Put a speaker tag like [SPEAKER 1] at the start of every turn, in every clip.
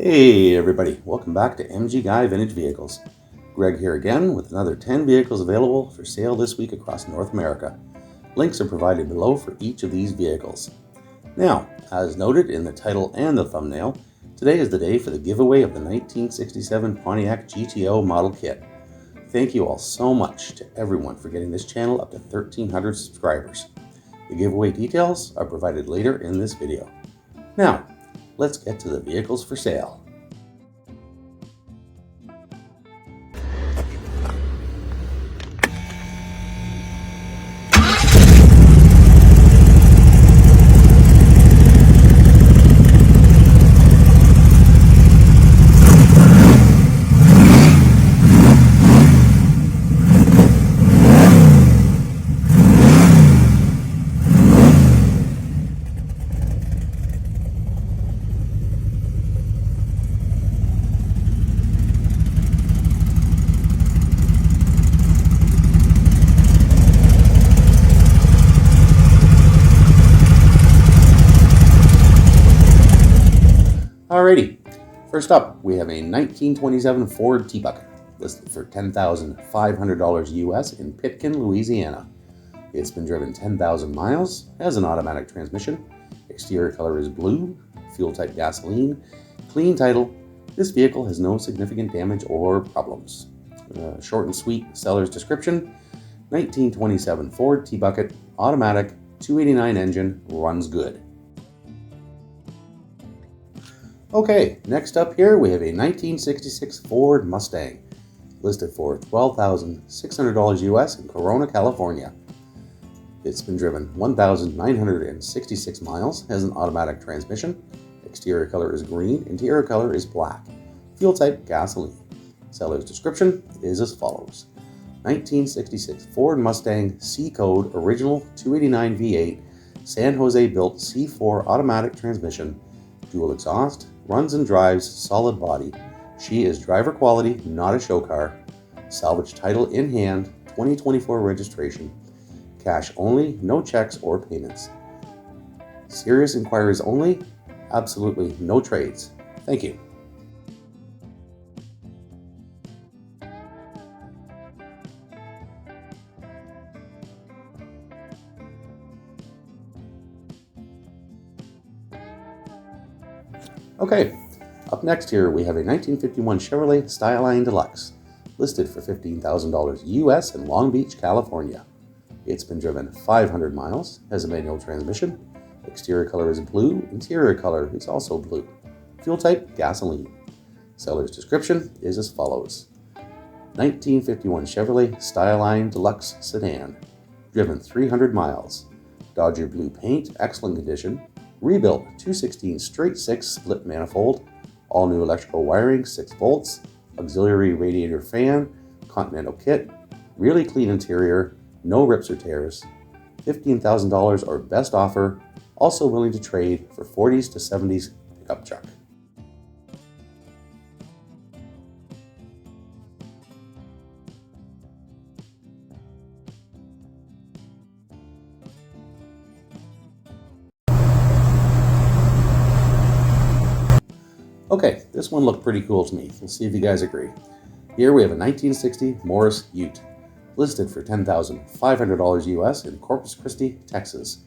[SPEAKER 1] Hey everybody, welcome back to MG Guy Vintage Vehicles. Greg here again with another 10 vehicles available for sale this week across North America. Links are provided below for each of these vehicles. Now, as noted in the title and the thumbnail, today is the day for the giveaway of the 1967 Pontiac GTO Model Kit. Thank you all so much to everyone for getting this channel up to 1,300 subscribers. The giveaway details are provided later in this video. Now, let's get to the vehicles for sale. Alrighty, first up we have a 1927 Ford T-Bucket listed for $10,500 US in Pitkin, Louisiana. It's been driven 10,000 miles, has an automatic transmission, exterior color is blue, fuel type gasoline, clean title. This vehicle has no significant damage or problems. Short and sweet seller's description: 1927 Ford T-Bucket, automatic, 289 engine, runs good. Okay, next up here we have a 1966 Ford Mustang, listed for $12,600 US in Corona, California. It's been driven 1,966 miles, has an automatic transmission, exterior color is green, interior color is black, fuel type gasoline. Seller's description is as follows: 1966 Ford Mustang C Code original 289 V8, San Jose built C4 automatic transmission, dual exhaust, runs and drives solid body. She is driver quality, not a show car. Salvage title in hand, 2024 registration. Cash only, no checks or payments. Serious inquiries only, absolutely no trades. Thank you. Okay, up next here we have a 1951 Chevrolet Styline Deluxe, listed for $15,000 US in Long Beach, California. It's been driven 500 miles, has a manual transmission, exterior color is blue, interior color is also blue, fuel type gasoline. Seller's description is as follows: 1951 Chevrolet Styline Deluxe Sedan, driven 300 miles, Dodger blue paint, excellent condition, rebuilt 216 straight 6 split manifold, all new electrical wiring, 6 volts, auxiliary radiator fan, Continental kit, really clean interior, no rips or tears, $15,000 or best offer, also willing to trade for 40s to 70s pickup truck. Okay, this one looked pretty cool to me. We'll see if you guys agree. Here we have a 1960 Morris Ute, listed for $10,500 US in Corpus Christi, Texas.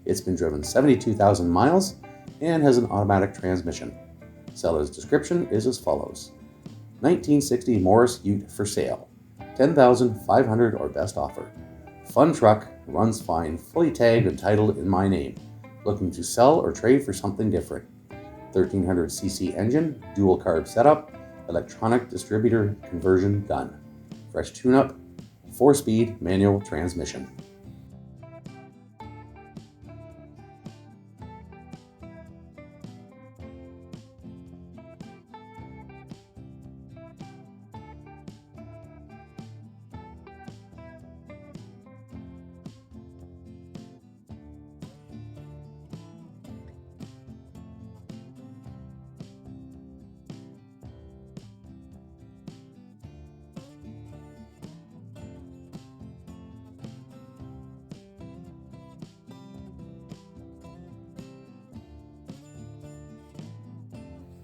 [SPEAKER 1] It's been driven 72,000 miles and has an automatic transmission. Seller's description is as follows: 1960 Morris Ute for sale, $10,500 or best offer. Fun truck, runs fine, fully tagged and titled in my name. Looking to sell or trade for something different. 1300cc engine, dual carb setup, electronic distributor conversion done. Fresh tune-up, 4-speed manual transmission.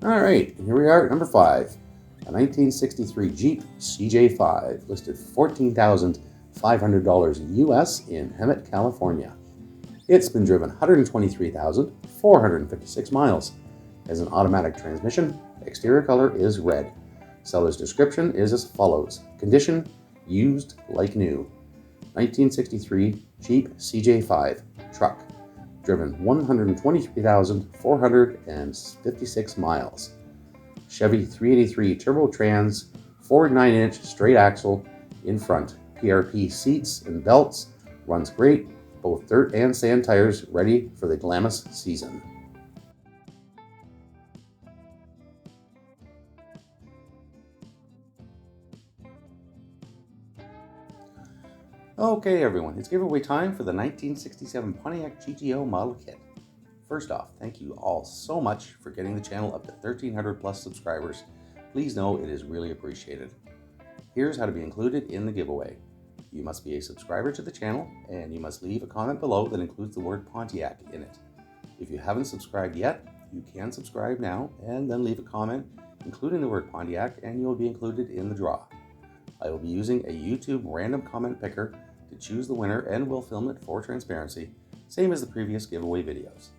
[SPEAKER 1] All right, here we are at number 5, a 1963 Jeep CJ5, listed $14,500 US in Hemet, California. It's been driven 123,456 miles. Has an automatic transmission. Exterior color is red. Seller's description is as follows. Condition, used like new. 1963 Jeep CJ5 truck. Driven 123,456 miles. Chevy 383 Turbo Trans, Ford 9-inch straight axle in front. PRP seats and belts. Runs great. Both dirt and sand tires ready for the glamorous season. Okay everyone, it's giveaway time for the 1967 Pontiac GTO Model Kit. First off, thank you all so much for getting the channel up to 1,300 plus subscribers. Please know it is really appreciated. Here's how to be included in the giveaway. You must be a subscriber to the channel, and you must leave a comment below that includes the word Pontiac in it. If you haven't subscribed yet, you can subscribe now and then leave a comment including the word Pontiac, and you will be included in the draw. I will be using a YouTube random comment picker to choose the winner and will film it for transparency, same as the previous giveaway videos.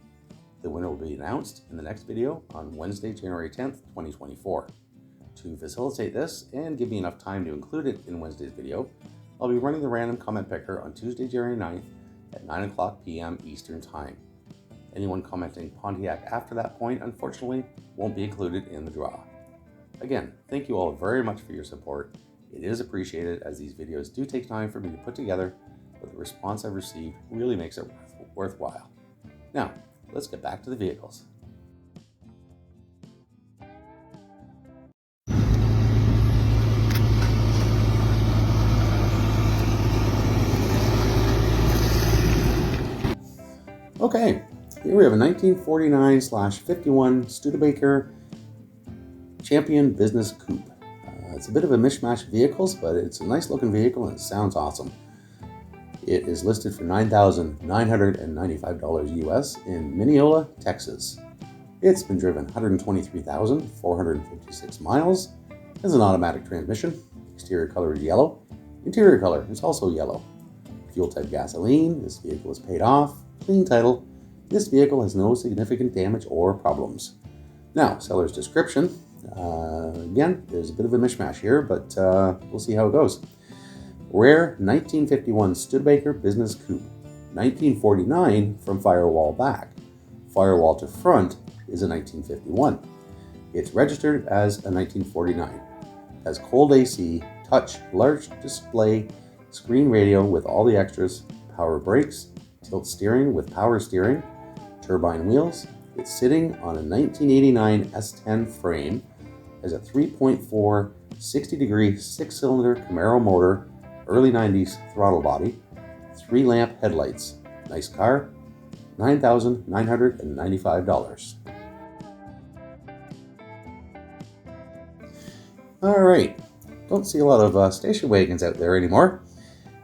[SPEAKER 1] The winner will be announced in the next video on Wednesday, January 10th, 2024. To facilitate this and give me enough time to include it in Wednesday's video, I'll be running the random comment picker on Tuesday, January 9th at 9:00 p.m. Eastern Time. Anyone commenting Pontiac after that point, unfortunately, won't be included in the draw. Again, thank you all very much for your support. It is appreciated as these videos do take time for me to put together, but the response I've received really makes it worthwhile. Now, let's get back to the vehicles. Okay, here we have a 1949/51 Studebaker Champion Business Coupe. It's a bit of a mishmash of vehicles, but it's a nice looking vehicle and it sounds awesome. It is listed for $9,995 US in Mineola, Texas. It's been driven 123,456 miles. Has an automatic transmission. Exterior color is yellow. Interior color is also yellow. Fuel type gasoline. This vehicle is paid off. Clean title. This vehicle has no significant damage or problems. Now, seller's description. Again, there's a bit of a mishmash here, but we'll see how it goes. Rare 1951 Studebaker Business Coupe. 1949 from firewall back. Firewall to front is a 1951. It's registered as a 1949. Has cold AC, touch, large display, screen radio with all the extras, power brakes, tilt steering with power steering, turbine wheels. It's sitting on a 1989 S10 frame, has a 3.4 60-degree 6-cylinder Camaro motor, early 90s throttle body, 3-lamp headlights. Nice car, $9,995. All right, don't see a lot of station wagons out there anymore.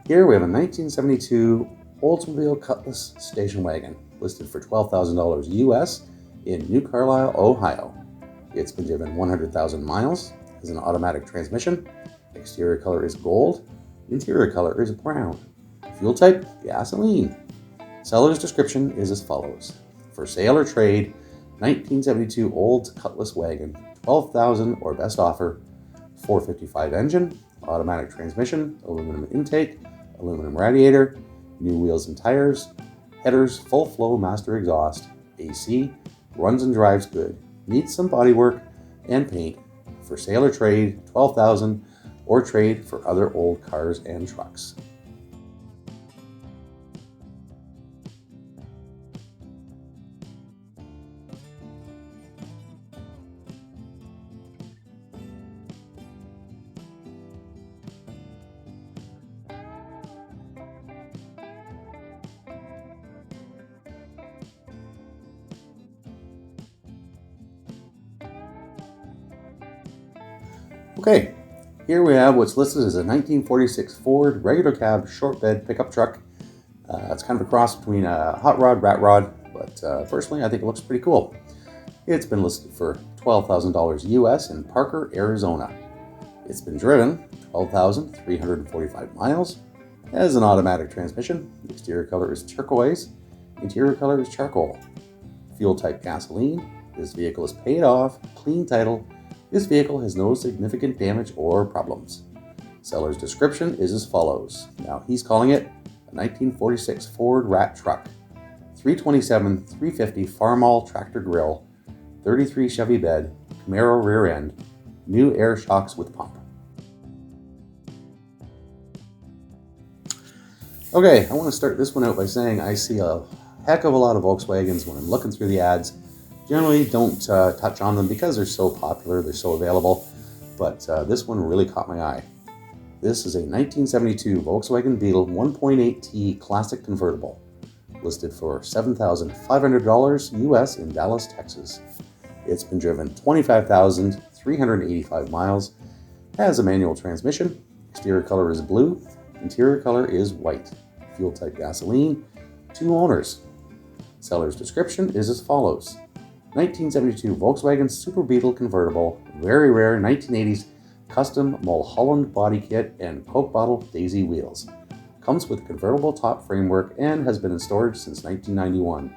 [SPEAKER 1] Here we have a 1972 Oldsmobile Cutlass station wagon, listed for $12,000 US in New Carlisle, Ohio. It's been driven 100,000 miles, has an automatic transmission, exterior color is gold, interior color is brown, fuel type gasoline. Seller's description is as follows. For sale or trade, 1972 Olds Cutlass wagon, $12,000 or best offer, 455 engine, automatic transmission, aluminum intake, aluminum radiator, new wheels and tires, headers, full flow master exhaust, AC, runs and drives good, needs some bodywork and paint. For sale or trade, $12,000 or trade for other old cars and trucks. Okay, here we have what's listed as a 1946 Ford regular cab short bed pickup truck. It's kind of a cross between a hot rod, rat rod, but personally I think it looks pretty cool. It's been listed for $12,000 US in Parker, Arizona. It's been driven 12,345 miles, has an automatic transmission, exterior color is turquoise, interior color is charcoal. Fuel type gasoline, this vehicle is paid off, clean title, this vehicle has no significant damage or problems. Seller's description is as follows. Now he's calling it a 1946 Ford Rat Truck, 327 350 Farmall tractor grille, 33 Chevy bed, Camaro rear end, new air shocks with pump. Okay, I want to start this one out by saying I see a heck of a lot of Volkswagens when I'm looking through the ads. Generally don't touch on them because they're so popular, they're so available, but this one really caught my eye. This is a 1972 Volkswagen Beetle 1.8T Classic Convertible, listed for $7,500 US in Dallas, Texas. It's been driven 25,385 miles, has a manual transmission, exterior color is blue, interior color is white, fuel type gasoline, 2 owners. Seller's description is as follows. 1972 Volkswagen Super Beetle convertible, very rare 1980s custom Mulholland body kit and Coke bottle daisy wheels. Comes with a convertible top framework and has been in storage since 1991.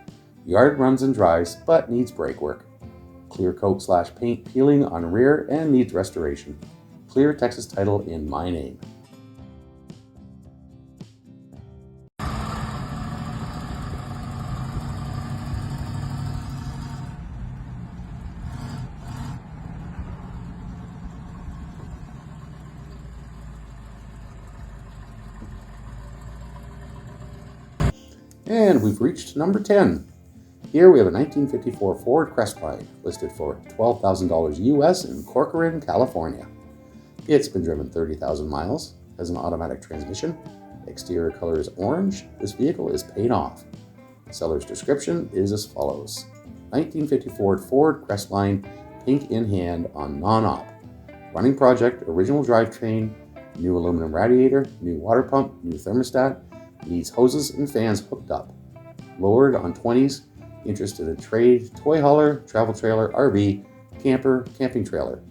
[SPEAKER 1] Yard runs and dries, but needs brake work. Clear coat / paint peeling on rear and needs restoration. Clear Texas title in my name. And we've reached number 10. Here we have a 1954 Ford Crest line, listed for $12,000 US in Corcoran, California. It's been driven 30,000 miles, has an automatic transmission, exterior color is orange, this vehicle is paid off. Seller's description is as follows. 1954 Ford Crest line, pink in hand on non-op. Running project, original drivetrain, new aluminum radiator, new water pump, new thermostat, needs hoses and fans hooked up. Lowered on 20s, interested in trade, toy hauler, travel trailer, RV, camper, camping trailer.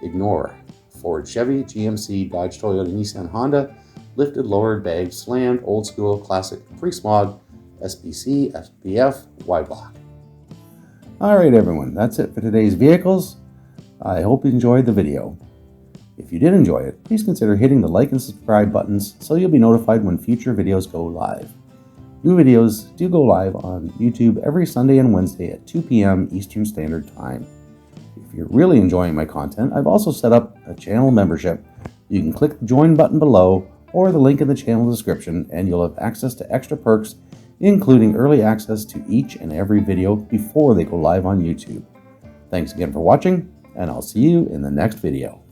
[SPEAKER 1] Ignore. Ford, Chevy, GMC, Dodge, Toyota, Nissan, Honda, lifted, lowered, bagged, slammed, old school, classic, pre-smog, SBC, SPF, Y-block. Alright everyone, that's it for today's vehicles. I hope you enjoyed the video. If you did enjoy it, please consider hitting the like and subscribe buttons so you'll be notified when future videos go live. New videos do go live on YouTube every Sunday and Wednesday at 2 p.m. Eastern Standard Time. If you're really enjoying my content, I've also set up a channel membership. You can click the join button below or the link in the channel description and you'll have access to extra perks, including early access to each and every video before they go live on YouTube. Thanks again for watching, and I'll see you in the next video.